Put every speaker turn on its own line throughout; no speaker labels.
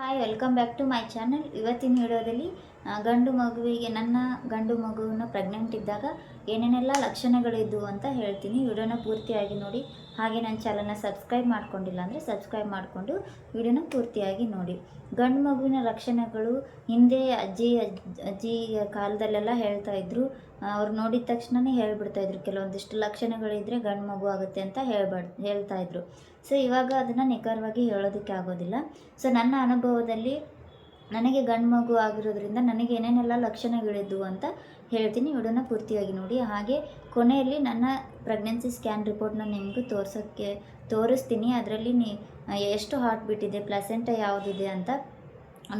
Hi, welcome back to my channel. ಇವತ್ತಿನ ವಿಡಿಯೋದಲ್ಲಿ ಗಂಡು ಮಗುವಿಗೆ ನನ್ನ ಗಂಡು ಮಗುವಿನ ಪ್ರೆಗ್ನೆಂಟ್ ಇದ್ದಾಗ ಏನೇನೆಲ್ಲ ಲಕ್ಷಣಗಳಿದ್ದವು ಅಂತ ಹೇಳ್ತೀನಿ. ವಿಡಿಯೋನ ಪೂರ್ತಿಯಾಗಿ ನೋಡಿ. ಹಾಗೆ ನನ್ನ ಚಾನಲ್ನ ಸಬ್ಸ್ಕ್ರೈಬ್ ಮಾಡ್ಕೊಂಡಿಲ್ಲ ಅಂದರೆ ಸಬ್ಸ್ಕ್ರೈಬ್ ಮಾಡಿಕೊಂಡು ವಿಡಿಯೋನ ಪೂರ್ತಿಯಾಗಿ ನೋಡಿ. ಗಂಡು ಮಗುವಿನ ಲಕ್ಷಣಗಳು ಹಿಂದೆ ಅಜ್ಜಿ ಕಾಲದಲ್ಲೆಲ್ಲ ಹೇಳ್ತಾ ಇದ್ರು. ಅವ್ರು ನೋಡಿದ ತಕ್ಷಣವೇ ಹೇಳ್ಬಿಡ್ತಾಯಿದ್ರು, ಕೆಲವೊಂದಿಷ್ಟು ಲಕ್ಷಣಗಳಿದ್ದರೆ ಗಂಡು ಮಗು ಆಗುತ್ತೆ ಅಂತ ಹೇಳ್ತಾ ಇದ್ರು. ಸೊ ಇವಾಗ ಅದನ್ನು ನಿಖರವಾಗಿ ಹೇಳೋದಕ್ಕೆ ಆಗೋದಿಲ್ಲ. ಸೊ ನನ್ನ ಅನುಭವದಲ್ಲಿ ನನಗೆ ಗಂಡು ಮಗು ಆಗಿರೋದ್ರಿಂದ ನನಗೆ ಏನೇನೆಲ್ಲ ಲಕ್ಷಣಗಳಿದ್ದವು ಅಂತ ಹೇಳ್ತೀನಿ. ವಿಡಿಯೋನ ಪೂರ್ತಿಯಾಗಿ ನೋಡಿ. ಹಾಗೆ ಕೊನೆಯಲ್ಲಿ ನನ್ನ ಪ್ರೆಗ್ನೆನ್ಸಿ ಸ್ಕ್ಯಾನ್ ರಿಪೋರ್ಟ್ನ ನಿಮಗೂ ತೋರಿಸ್ತೀನಿ. ಅದರಲ್ಲಿ ಎಷ್ಟು ಹಾರ್ಟ್ ಬೀಟ್ ಇದೆ, ಪ್ಲಾಸೆಂಟಾ ಯಾವುದಿದೆ ಅಂತ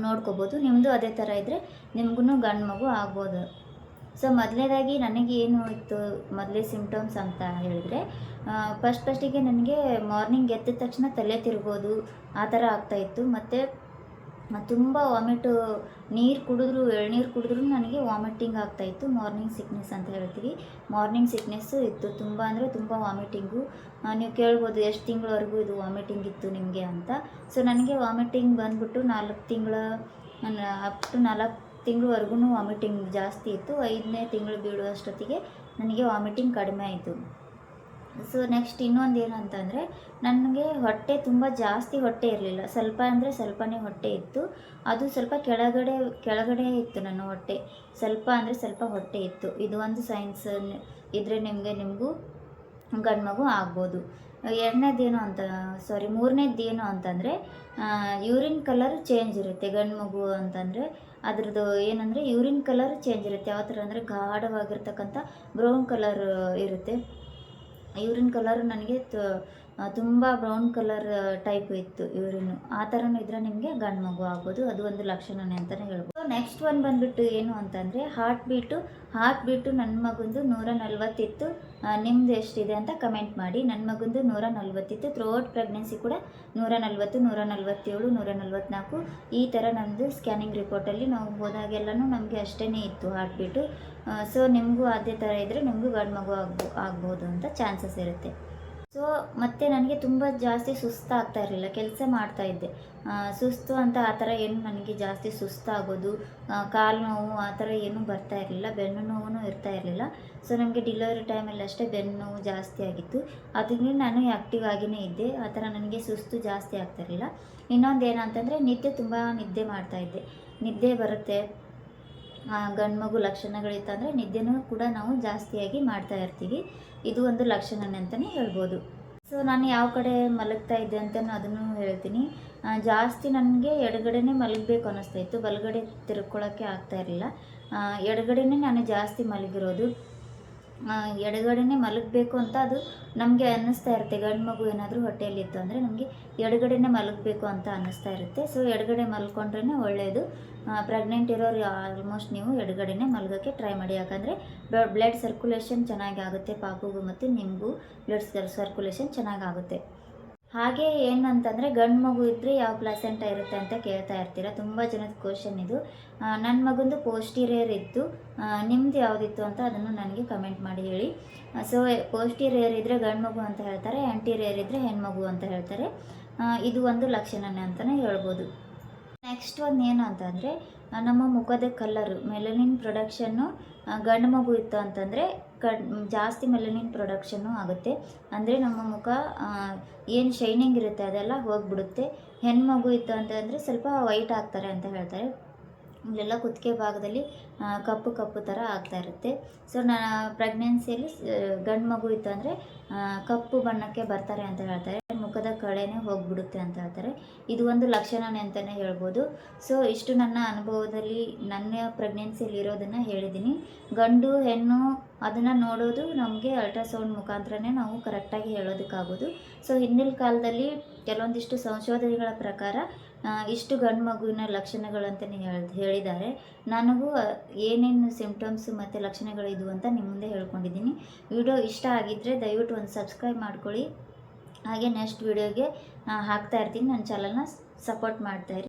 ನೋಡ್ಕೋಬೋದು. ನಿಮ್ಮದು ಅದೇ ಥರ ಇದ್ದರೆ ನಿಮಗೂ ಗಂಡು ಮಗು ಆಗ್ಬೋದು. ಸೊ ಮೊದಲನೇದಾಗಿ ನನಗೆ ಏನು ಇತ್ತು ಮೊದಲೇ ಸಿಮ್ಟಮ್ಸ್ ಅಂತ ಹೇಳಿದರೆ, ಫಸ್ಟಿಗೆ ನನಗೆ ಮಾರ್ನಿಂಗ್ ಎದ್ದ ತಕ್ಷಣ ತಲೆ ತಿರ್ಬೋದು, ಆ ಥರ ಆಗ್ತಾಯಿತ್ತು. ಮತ್ತು ತುಂಬ ವಾಮಿಟು, ಎಳ್ನೀರು ಕುಡಿದ್ರೂ ನನಗೆ ವಾಮಿಟಿಂಗ್ ಆಗ್ತಾಯಿತ್ತು. ಮಾರ್ನಿಂಗ್ ಸಿಕ್ನೆಸ್ ಅಂತ ಹೇಳ್ತೀವಿ, ಮಾರ್ನಿಂಗ್ ಸಿಕ್ನೆಸ್ಸು ಇತ್ತು. ತುಂಬ ಅಂದರೆ ತುಂಬ ವಾಮಿಟಿಂಗು. ನೀವು ಕೇಳ್ಬೋದು ಎಷ್ಟು ತಿಂಗಳವರೆಗೂ ಇದು ವಾಮಿಟಿಂಗ್ ಇತ್ತು ನಿಮಗೆ ಅಂತ. ಸೊ ನನಗೆ ವಾಮಿಟಿಂಗ್ ಬಂದ್ಬಿಟ್ಟು 4 ತಿಂಗಳವರೆಗೂ ವಾಮಿಟಿಂಗ್ ಜಾಸ್ತಿ ಇತ್ತು. 5ನೇ ತಿಂಗಳು ಬೀಳುವಷ್ಟೊತ್ತಿಗೆ ನನಗೆ ವಾಮಿಟಿಂಗ್ ಕಡಿಮೆ ಆಯಿತು. ಸೊ ನೆಕ್ಸ್ಟ್ ಇನ್ನೊಂದು ಏನಂತಂದರೆ, ನನಗೆ ಹೊಟ್ಟೆ ತುಂಬ ಜಾಸ್ತಿ ಹೊಟ್ಟೆ ಇರಲಿಲ್ಲ, ಸ್ವಲ್ಪ ಅಂದರೆ ಸ್ವಲ್ಪನೇ ಹೊಟ್ಟೆ ಇತ್ತು. ಅದು ಸ್ವಲ್ಪ ಕೆಳಗಡೆ ಇತ್ತು ನನ್ನ ಹೊಟ್ಟೆ, ಸ್ವಲ್ಪ ಅಂದರೆ ಸ್ವಲ್ಪ ಹೊಟ್ಟೆ ಇತ್ತು. ಇದು ಒಂದು ಸೈನ್ಸ್ ಇದ್ದರೆ ನಿಮಗೂ ಗಂಡು ಮಗು ಆಗ್ಬೋದು. ಮೂರನೇದೇನು ಅಂತಂದರೆ, ಯೂರಿನ್ ಕಲರ್ ಚೇಂಜ್ ಇರುತ್ತೆ ಗಂಡು ಮಗು ಅಂತಂದರೆ. ಅದ್ರದ್ದು ಏನಂದರೆ ಯೂರಿನ್ ಕಲರ್ ಚೇಂಜ್ ಇರುತ್ತೆ. ಯಾವ ಥರ ಅಂದರೆ ಗಾಢವಾಗಿರ್ತಕ್ಕಂಥ ಬ್ರೌನ್ ಕಲರ್ ಇರುತ್ತೆ. ಯೂರಿನ್ ಕಲರ್ ನನಗೆ ತುಂಬ ಬ್ರೌನ್ ಕಲರ್ ಟೈಪ್ ಇತ್ತು ಯೂರಿನ್. ಆ ಥರನೂ ಇದ್ದರೆ ನಿಮಗೆ ಗಂಡು ಮಗು ಆಗ್ಬೋದು. ಅದು ಒಂದು ಲಕ್ಷಣನೇ ಅಂತಲೇ ಹೇಳ್ಬೋದು. ನೆಕ್ಸ್ಟ್ ಒಂದು ಬಂದುಬಿಟ್ಟು ಏನು ಅಂತಂದರೆ, ಹಾರ್ಟ್ ಬೀಟು ನನ್ನ ಮಗುಂದು 140 ಇತ್ತು. ನಿಮ್ಮದು ಎಷ್ಟಿದೆ ಅಂತ ಕಮೆಂಟ್ ಮಾಡಿ. ನನ್ನ ಮಗುಂದು 140 ಇತ್ತು. ಥ್ರೂಔಟ್ ಪ್ರೆಗ್ನೆನ್ಸಿ ಕೂಡ 140, 147, 144 ಈ ಥರ ನಮ್ಮದು ಸ್ಕ್ಯಾನಿಂಗ್ ರಿಪೋರ್ಟಲ್ಲಿ ನಾವು ಹೋದಾಗೆಲ್ಲನೂ ನಮಗೆ ಅಷ್ಟೇ ಇತ್ತು ಹಾರ್ಟ್ ಬೀಟು. ಸೊ ನಿಮಗೂ ಅದೇ ಥರ ಇದ್ದರೆ ನಿಮಗೂ ಗಂಡು ಮಗು ಆಗ್ಬೋದು ಅಂತ ಚಾನ್ಸಸ್ ಇರುತ್ತೆ. ಸೊ ಮತ್ತು ನನಗೆ ತುಂಬ ಜಾಸ್ತಿ ಸುಸ್ತಾಗ್ತಾ ಇರಲಿಲ್ಲ, ಕೆಲಸ ಮಾಡ್ತಾಯಿದ್ದೆ. ಸುಸ್ತು ಅಂತ ಆ ಥರ ಏನು ನನಗೆ ಜಾಸ್ತಿ ಸುಸ್ತಾಗೋದು, ಕಾಲು ನೋವು ಆ ಥರ ಏನೂ ಬರ್ತಾ ಇರಲಿಲ್ಲ. ಬೆನ್ನು ನೋವು ಇರ್ತಾ ಇರಲಿಲ್ಲ. ಸೊ ನನಗೆ ಡೆಲಿವರಿ ಟೈಮಲ್ಲಿ ಅಷ್ಟೇ ಬೆನ್ನು ನೋವು ಜಾಸ್ತಿ ಆಗಿತ್ತು. ಅದಕ್ಕೆ ನಾನು ಆ್ಯಕ್ಟಿವ್ ಆಗಿಯೇ ಇದ್ದೆ. ಆ ಥರ ನನಗೆ ಸುಸ್ತು ಜಾಸ್ತಿ ಆಗ್ತಾಯಿರಲಿಲ್ಲ. ಇನ್ನೊಂದು ಏನಂತಂದರೆ, ತುಂಬ ನಿದ್ದೆ ಮಾಡ್ತಾಯಿದ್ದೆ. ನಿದ್ದೆ ಬರುತ್ತೆ, ಗಂಡು ಮಗು ಲಕ್ಷಣಗಳಿತ್ತಂದರೆ ನಿದ್ದೆನೂ ಕೂಡ ನಾವು ಜಾಸ್ತಿಯಾಗಿ ಮಾಡ್ತಾ ಇರ್ತೀವಿ. ಇದು ಒಂದು ಲಕ್ಷಣನೇ ಅಂತಲೇ ಹೇಳ್ಬೋದು. ಸೊ ನಾನು ಯಾವ ಕಡೆ ಮಲಗ್ತಾ ಇದ್ದೆ ಅಂತ ಅದನ್ನು ಹೇಳ್ತೀನಿ. ಜಾಸ್ತಿ ನನಗೆ ಎಡಗಡೆನೇ ಮಲಗಬೇಕು ಅನ್ನಿಸ್ತಾ ಇತ್ತು, ಬಲಗಡೆ ತಿರ್ಕೊಳ್ಳೋಕ್ಕೆ ಆಗ್ತಾ ಇರಲಿಲ್ಲ. ಎಡಗಡೆನೇ ನಾನು ಜಾಸ್ತಿ ಮಲಗಿರೋದು. ಎಡಗಡೆನೇ ಮಲಗಬೇಕು ಅಂತ ಅದು ನಮಗೆ ಅನ್ನಿಸ್ತಾ ಇರುತ್ತೆ. ಗಂಡು ಮಗು ಏನಾದರೂ ಹೊಟ್ಟೆಯಲ್ಲಿತ್ತು ಅಂದರೆ ನಮಗೆ ಎಡಗಡೆನೇ ಮಲಗಬೇಕು ಅಂತ ಅನ್ನಿಸ್ತಾ ಇರುತ್ತೆ. ಸೊ ಎಡಗಡೆ ಮಲ್ಕೊಂಡ್ರೇ ಒಳ್ಳೆಯದು. ಪ್ರೆಗ್ನೆಂಟ್ ಇರೋರು ಆಲ್ಮೋಸ್ಟ್ ನೀವು ಎಡಗಡೆನೇ ಮಲಗೋಕ್ಕೆ ಟ್ರೈ ಮಾಡಿ. ಯಾಕಂದರೆ ಬ್ಲಡ್ ಸರ್ಕ್ಯುಲೇಷನ್ ಚೆನ್ನಾಗಿ ಆಗುತ್ತೆ, ಪಾಪುಗೂ ಮತ್ತು ನಿಮಗೂ ಬ್ಲಡ್ ಸರ್ಕ್ಯುಲೇಷನ್ ಚೆನ್ನಾಗಾಗುತ್ತೆ. ಹಾಗೆ ಏನಂತಂದರೆ, ಗಂಡು ಮಗು ಇದ್ದರೆ ಯಾವ ಪ್ಲಾಸೆಂಟಾ ಇರುತ್ತೆ ಅಂತ ಕೇಳ್ತಾ ಇರ್ತೀರ. ತುಂಬ ಜನದ ಕ್ವಶನ್ ಇದು. ನನ್ನ ಮಗಂದು ಪೋಸ್ಟೀರಿಯರ್ ಇತ್ತು. ನಿಮ್ಮದು ಯಾವುದಿತ್ತು ಅಂತ ಅದನ್ನು ನನಗೆ ಕಮೆಂಟ್ ಮಾಡಿ ಹೇಳಿ. ಸೊ ಪೋಸ್ಟೀರಿಯರ್ ಇದ್ದರೆ ಗಂಡು ಮಗು ಅಂತ ಹೇಳ್ತಾರೆ, ಆ್ಯಂಟೀರಿಯರ್ ಇದ್ದರೆ ಹೆಣ್ಮಗು ಅಂತ ಹೇಳ್ತಾರೆ. ಇದು ಒಂದು ಲಕ್ಷಣನೇ ಅಂತಲೇ ಹೇಳ್ಬೋದು. ನೆಕ್ಸ್ಟ್ ಒಂದು ಏನು ಅಂತಂದರೆ, ನಮ್ಮ ಮುಖದ ಕಲ್ಲರು, ಮೆಲನಿನ್ ಪ್ರೊಡಕ್ಷನ್ನು ಗಂಡು ಮಗು ಇತ್ತು ಅಂತಂದರೆ ಜಾಸ್ತಿ ಮೆಲನಿನ್ ಪ್ರೊಡಕ್ಷನ್ನು ಆಗುತ್ತೆ. ಅಂದರೆ ನಮ್ಮ ಮುಖ ಏನು ಶೈನಿಂಗ್ ಇರುತ್ತೆ ಅದೆಲ್ಲ ಹೋಗಿಬಿಡುತ್ತೆ. ಹೆಣ್ಮಗು ಇತ್ತು ಅಂತಂದರೆ ಸ್ವಲ್ಪ ವೈಟ್ ಆಗ್ತಾರೆ ಅಂತ ಹೇಳ್ತಾರೆ. ಇಲ್ಲೆಲ್ಲ ಕುತ್ತಿಗೆ ಭಾಗದಲ್ಲಿ ಕಪ್ಪು ಥರ ಆಗ್ತಾ ಇರುತ್ತೆ. ಸೊ ಪ್ರೆಗ್ನೆನ್ಸಿಯಲ್ಲಿ ಗಂಡು ಮಗು ಇತ್ತು ಅಂದರೆ ಕಪ್ಪು ಬಣ್ಣಕ್ಕೆ ಬರ್ತಾರೆ ಅಂತ ಹೇಳ್ತಾರೆ. ಮುಖದ ಕಳೆನೇ ಹೋಗಿಬಿಡುತ್ತೆ ಅಂತ ಹೇಳ್ತಾರೆ. ಇದು ಒಂದು ಲಕ್ಷಣನೇ ಅಂತಲೇ ಹೇಳ್ಬೋದು. ಸೊ ಇಷ್ಟು ನನ್ನ ಅನುಭವದಲ್ಲಿ ನನ್ನ ಪ್ರೆಗ್ನೆನ್ಸಿಯಲ್ಲಿ ಇರೋದನ್ನು ಹೇಳಿದ್ದೀನಿ. ಗಂಡು ಹೆಣ್ಣು ಅದನ್ನು ನೋಡೋದು ನಮಗೆ ಅಲ್ಟ್ರಾಸೌಂಡ್ ಮುಖಾಂತರನೇ ನಾವು ಕರೆಕ್ಟಾಗಿ ಹೇಳೋದಕ್ಕಾಗೋದು. ಸೊ ಹಿಂದಿನ ಕಾಲದಲ್ಲಿ ಕೆಲವೊಂದಿಷ್ಟು ಸಂಶೋಧನೆಗಳ ಪ್ರಕಾರ ಇಷ್ಟು ಗಂಡು ಮಗುವಿನ ಲಕ್ಷಣಗಳಂತಲೇ ಹೇಳಿದ್ದಾರೆ. ನನಗೂ ಏನೇನು ಸಿಮ್ಟಮ್ಸು ಮತ್ತು ಲಕ್ಷಣಗಳಿದ್ವು ಅಂತ ನಿಮ್ಮ ಮುಂದೆ ಹೇಳ್ಕೊಂಡಿದ್ದೀನಿ. ವಿಡಿಯೋ ಇಷ್ಟ ಆಗಿದ್ದರೆ ದಯವಿಟ್ಟು ಒಂದು ಸಬ್ಸ್ಕ್ರೈಬ್ ಮಾಡ್ಕೊಳ್ಳಿ. ಹಾಗೆ ನೆಕ್ಸ್ಟ್ ವಿಡಿಯೋಗೆ ಹಾಕ್ತಾ ಇರ್ತೀನಿ. ನನ್ನ ಚಾನಲ್ನ ಸಪೋರ್ಟ್ ಮಾಡ್ತಾಯಿರಿ.